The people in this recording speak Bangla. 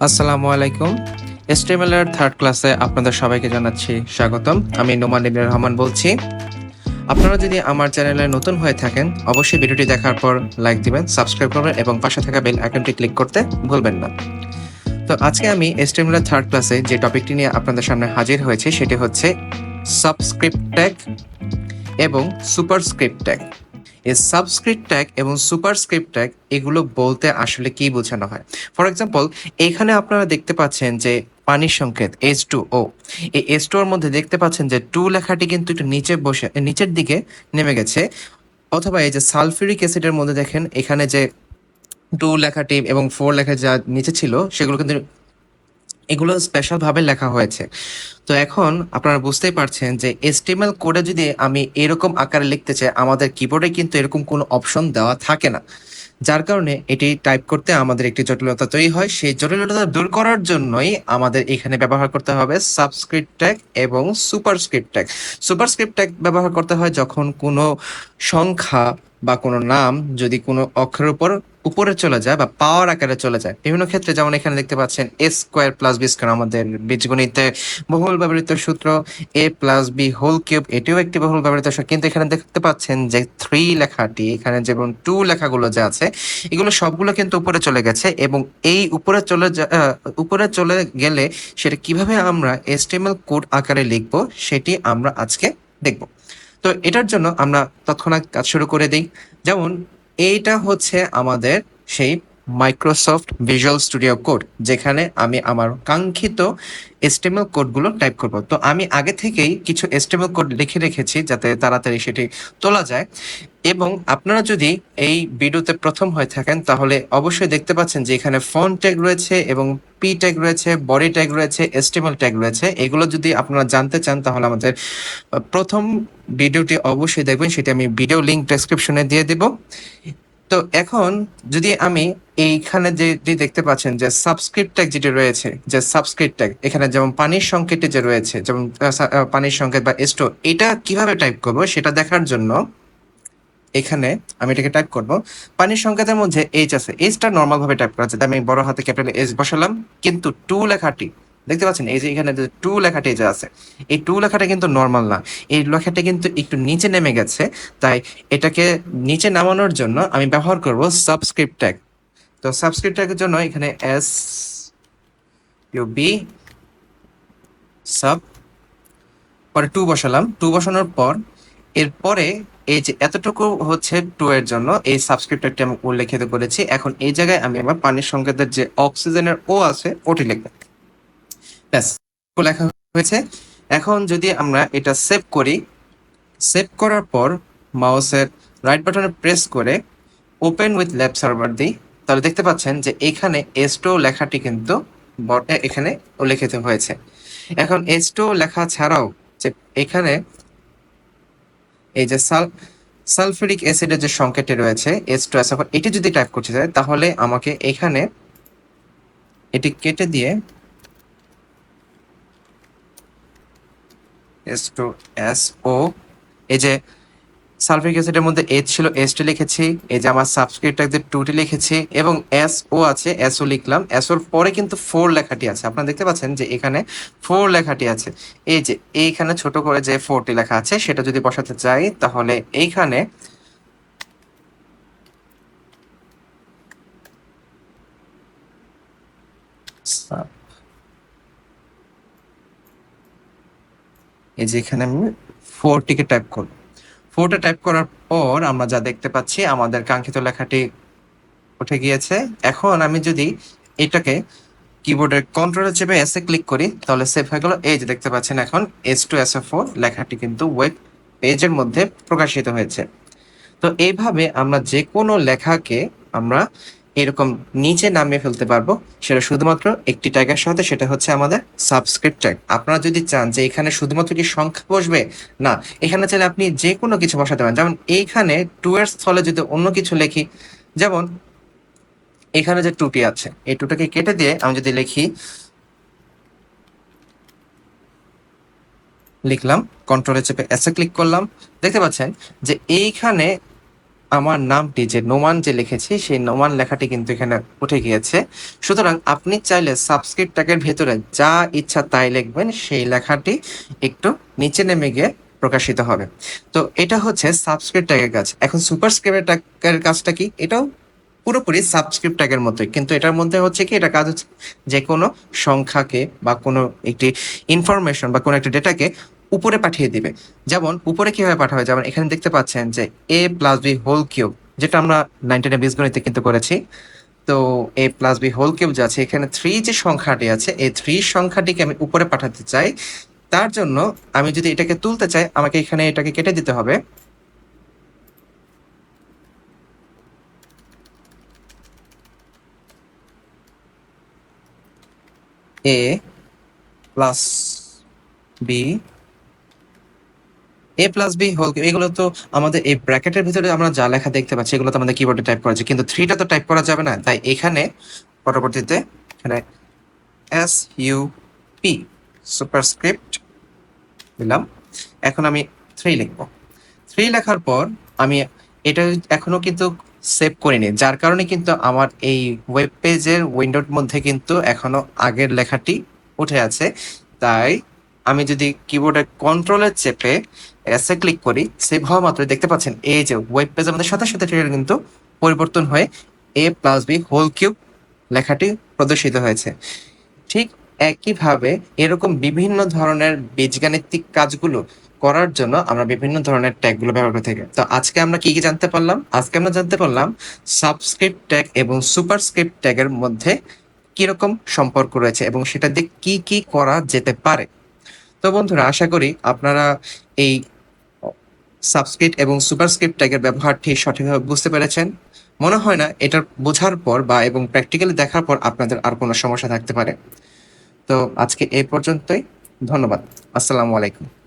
আসসালামু আলাইকুম। HTML এর থার্ড ক্লাসে আপনাদের সবাইকে জানাচ্ছি স্বাগতম। আমি নোমান ইবনে রহমান বলছি। আপনারা যদি আমার চ্যানেলে নতুন হয়ে থাকেন, অবশ্যই ভিডিওটি দেখার পর লাইক দিবেন, সাবস্ক্রাইব করবেন এবং পাশে থাকা বেল আইকনটি ক্লিক করতে ভুলবেন না। তো আজকে আমি HTML এর থার্ড ক্লাসে যে টপিকটি নিয়ে আপনাদের সামনে হাজির হয়েছি সেটি হচ্ছে সাবস্ক্রিপ্ট ট্যাগ এবং সুপারস্ক্রিপ্ট ট্যাগ। এই সাবস্ক্রিপ্ট ট্যাগ এবং সুপারস্ক্রিপ্ট ট্যাগ এগুলো বলতে আসলে কি বোঝানো হয়? ফর এক্সাম্পল, এখানে আপনারা দেখতে পাচ্ছেন যে পানির সংকেত H2O, এই H2O এর মধ্যে দেখতে পাচ্ছেন যে টু লেখাটি কিন্তু একটু নিচের দিকে নেমে গেছে, অথবা এই যে সালফিউরিক অ্যাসিডের মধ্যে দেখেন এখানে যে টু লেখাটি এবং ফোর লেখা যা নিচে ছিল সেগুলো কিন্তু এগুলো স্পেশাল ভাবে লেখা হয়েছে। তো এখন আপনারা বুঝতেই পারছেন যে HTML কোডে যদি আমি এরকম আকারে লিখতে চাই, আমাদের কিবোর্ডে কিন্তু এরকম কোনো অপশন দেওয়া থাকে না, যার কারণে এটি টাইপ করতে আমাদের একটি জটিলতা তৈরি হয়। সেই জটিলতা দূর করার জন্যই আমাদের এখানে ব্যবহার করতে হবে সাবস্ক্রিপ্ট ট্যাগ এবং সুপারস্ক্রিপ্ট ট্যাগ। সুপারস্ক্রিপ্ট ট্যাগ ব্যবহার করতে হয় যখন কোনো সংখ্যা বা কোনো নাম যদি কোনো অক্ষরের উপর উপরে চলে যায় বা পাওয়ার আকারে চলে যায়, বিভিন্ন ক্ষেত্রে, যেমন এখানে দেখতে পাচ্ছেন এ স্কোয়ার প্লাস বি স্কোয়ার, আমাদের বীজগণিতে বহুল ব্যবহৃত সূত্র, এ প্লাস বি হোল কিউব, এটিও একটি বহুল ব্যবহৃত সূত্র। কিন্তু এখানে দেখতে পাচ্ছেন যে থ্রি লেখাটি, এখানে যেমন টু লেখাগুলো যে আছে এগুলো সবগুলো কিন্তু উপরে চলে গেছে, এবং এই উপরে চলে গেলে সেটা কিভাবে আমরা HTML কোড আকারে লিখবো সেটি আমরা আজকে দেখব। তো এটার জন্য আমরা তৎক্ষণাৎ কাজ শুরু করে দিই। যেমন এইটা হচ্ছে আমাদের সেই মাইক্রোসফট ভিজুয়াল স্টুডিও কোড, যেখানে আমি আমার কাঙ্ক্ষিত HTML কোডগুলো টাইপ করব। তো আমি আগে থেকেই কিছু HTML কোড লিখে রেখেছি যাতে তাড়াতাড়ি সেটি তোলা যায়। এবং আপনারা যদি এই ভিডিওতে প্রথম হয়ে থাকেন তাহলে অবশ্যই দেখতে পাচ্ছেন যে এখানে ফন্ট ট্যাগ রয়েছে এবং পি ট্যাগ রয়েছে, বডি ট্যাগ রয়েছে, HTML ট্যাগ রয়েছে। এগুলো যদি আপনারা জানতে চান তাহলে আমাদের প্রথম ভিডিওটি অবশ্যই দেখবেন, সেটি আমি ভিডিও লিংক ডেসক্রিপশনে দিয়ে দেব। তো এখন যদি আমি এইখানে যে দেখতে পাচ্ছেন যে সাবস্ক্রিপ্ট ট্যাগ যেটি রয়েছে, যে সাবস্ক্রিপ্ট ট্যাগ এখানে যেমন পানির সংকেতে যে রয়েছে, যেমন পানির সংকেত বা স্টো, এটা কিভাবে টাইপ করব সেটা দেখার জন্য এখানে আমি এটাকে টাইপ করব। পানির সংকেতের মধ্যে এইচ আছে, এইচটা নর্মাল ভাবে টাইপ করা যায়, আমি বড় হাতে ক্যাপিটাল এস বসালাম। কিন্তু টু লেখাটি দেখতে পাচ্ছেন, এই যে এখানে যে টু লেখাটি যে আছে, এই টু লেখাটা কিন্তু নর্মাল না, এই লেখাটা কিন্তু একটু নিচে নেমে গেছে। তাই এটাকে নিচে নামানোর জন্য আমি ব্যবহার করব সাবস্ক্রিপ্ট ট্যাগ। তো সাবস্ক্রিপ্ট ট্যাগের জন্য এখানে এস ইউ বি সাব, পরে টু বসালাম। টু বসানোর পর এরপরে এই যে এতটুকু হচ্ছে টু এর জন্য এই সাবস্ক্রিপ্টরটি আমি উল্লেখিত করেছি। এখন এই জায়গায় আমি আমার পানির সংকেতের যে অক্সিজেনের ও আছে ওটি লিখব। ব্যাস, লেখা হয়েছে। এখন যদি আমরা এটা সেভ করি, সেভ করার পর মাউসের রাইট বাটনে প্রেস করে ওপেন উইথ ল্যাব সার্ভার দিই, তাহলে দেখতে পাচ্ছেন যে এখানে এসটো লেখাটি কিন্তু এখানে উল্লেখিত হয়েছে। এখন এসটো লেখা ছাড়াও যে এখানে এই যে সালফিউরিক অ্যাসিডের যে সংকেতটি রয়েছে H2SO4, এটি যদি টাইপ করতে চাই তাহলে আমাকে এখানে এটি কেটে দিয়ে H2SO, এই যে সালফিউরিক অ্যাসিডের মধ্যে H ছিল, H টি লিখেছি, এই যে আমার সাবস্ক্রিপ্ট ট্যাগ 2টি লিখেছি, এবং SO আছে, SO লিখলাম। SO এর পরে কিন্তু 4 লেখাটি আছে, আপনারা দেখতে পাচ্ছেন যে এখানে 4 লেখাটি আছে। এই যে এইখানে ছোট করে যে 4টি লেখা আছে সেটা যদি বসাতে চাই তাহলে এইখানে এই যে এখানে আমি ফোরটিকে টাইপ করব। ফোরটা টাইপ করার পর আমরা যা দেখতে পাচ্ছি আমাদের কাঙ্ক্ষিত লেখাটি উঠে গিয়েছে। এখন আমি যদি এটাকে কিবোর্ডের কন্ট্রোলে চেপে এসে ক্লিক করি তাহলে সেভ হয়ে গেল। এই যে দেখতে পাচ্ছেন এখন H2SO4 লেখাটি কিন্তু ওয়েব পেজের মধ্যে প্রকাশিত হয়েছে। তো এইভাবে আমরা যে কোনো লেখাকে আমরা এরকম নিচে নামিয়ে ফেলতে পারবো, সেটা শুধুমাত্র একটি ট্যাগের সাথে, সেটা হচ্ছে আমাদের সাবস্ক্রিপ্ট ট্যাগ। আপনারা যদি চান যে এখানে শুধুমাত্র কি সংখ্যা বসবে, না, এখানে চাইলে আপনি যে কোনো কিছু বসাতে পারেন। যেমন এইখানে টু এর স্থলে যদি অন্য কিছু লিখি, যেমন এখানে যে টুটি আছে এই টুটাকে কেটে দিয়ে আমি যদি লিখলাম, কন্ট্রোলে চেপে এসে ক্লিক করলাম, দেখতে পাচ্ছেন যে এইখানে আমার নামটি যে নোমান যে লিখেছি সেই নোমান লেখাটি কিন্তু এখানে উঠে গিয়েছে। সুতরাং আপনি চাইলে সাবস্ক্রিপ্ট ট্যাগের ভেতরে যা ইচ্ছা তাই লিখবেন, সেই লেখাটি একটু নিচে নেমে গিয়ে প্রকাশিত হবে। তো এটা হচ্ছে সাবস্ক্রিপ্ট ট্যাগের কাজ। এখন সুপারস্ক্রিপ্ট ট্যাগের কাজটা কি? এটাও পুরোপুরি সাবস্ক্রিপ্ট ট্যাগের মতোই, কিন্তু এটার মধ্যে হচ্ছে কি, এটা কাজ হচ্ছে যে কোনো সংখ্যাকে বা কোনো একটি ইনফরমেশন বা কোনো একটা ডেটাকে উপরে পাঠিয়ে দিবে। যেমন উপরে কিভাবে পাঠাবে, যেমন এখানে দেখতে পাচ্ছেন যে a plus B whole cube, যেটা আমরা 9 বীজগণিতে কিন্তু করেছি। তো a plus B whole cube যে আছে, এখানে 3 যে সংখ্যাটি আছে, এই 3 সংখ্যাটিকে আমি উপরে পাঠাতে চাই। তার জন্য আমি যদি এটাকে তুলতে চাই, আমাকে এখানে এটাকে কেটে দিতে হবে। a plus B, A plus B whole, এগুলো তো আমাদের এই ব্র্যাকেটের ভিতরে আমরা যা লেখা দেখতে পাচ্ছি এগুলো তো আমাদের কিবোর্ডে টাইপ করা যায়, কিন্তু 3টা তো টাইপ করা যাবে না। তাই এখানে পরবর্তীতে এখানে এস ইউ পি সুপারস্ক্রিপ্ট দিলাম। এখন আমি 3 লিখব। 3 লেখার পর আমি এটা এখনো কিন্তু সেভ করিনি, যার কারণে কিন্তু আমার এই ওয়েব পেজের উইন্ডোর মধ্যে কিন্তু এখনো আগের লেখাটি উঠে আছে। তাই আমি যদি কিবোর্ডে কন্ট্রোলে চেপে এসে ক্লিক করি, সেভ হওয়া মাত্র দেখতে পাচ্ছেন এই যে ওয়েব পেজ আমাদের সাথে সাথে কিন্তু পরিবর্তন হয়ে a plus B whole cube লেখাটি প্রদর্শিত হয়েছে। ঠিক একইভাবে এরকম বিভিন্ন ধরনের বীজগাণিতিক কাজগুলো করার জন্য আমরা বিভিন্ন ধরনের ট্যাগগুলো ব্যবহার করে থাকি। তো আজকে আমরা কি কি জানতে পারলাম? আজকে আমরা জানতে পারলাম সাবস্ক্রিপ্ট ট্যাগ এবং সুপারস্ক্রিপ্ট ট্যাগের মধ্যে কিরকম সম্পর্ক রয়েছে এবং সেটা দিয়ে কি কি করা যেতে পারে। তো বন্ধুরা, আশা করি আপনারা এই সাবস্ক্রিপ্ট এবং সুপারস্ক্রিপ্ট ট্যাগের ব্যবহারটি সঠিকভাবে বুঝতে পেরেছেন। মনে হয় না এটা বোঝার পর বা এবং প্র্যাকটিক্যালি দেখার পর আপনাদের আর কোনো সমস্যা থাকতে পারে। তো আজকে এই পর্যন্তই। ধন্যবাদ। আসসালামু আলাইকুম।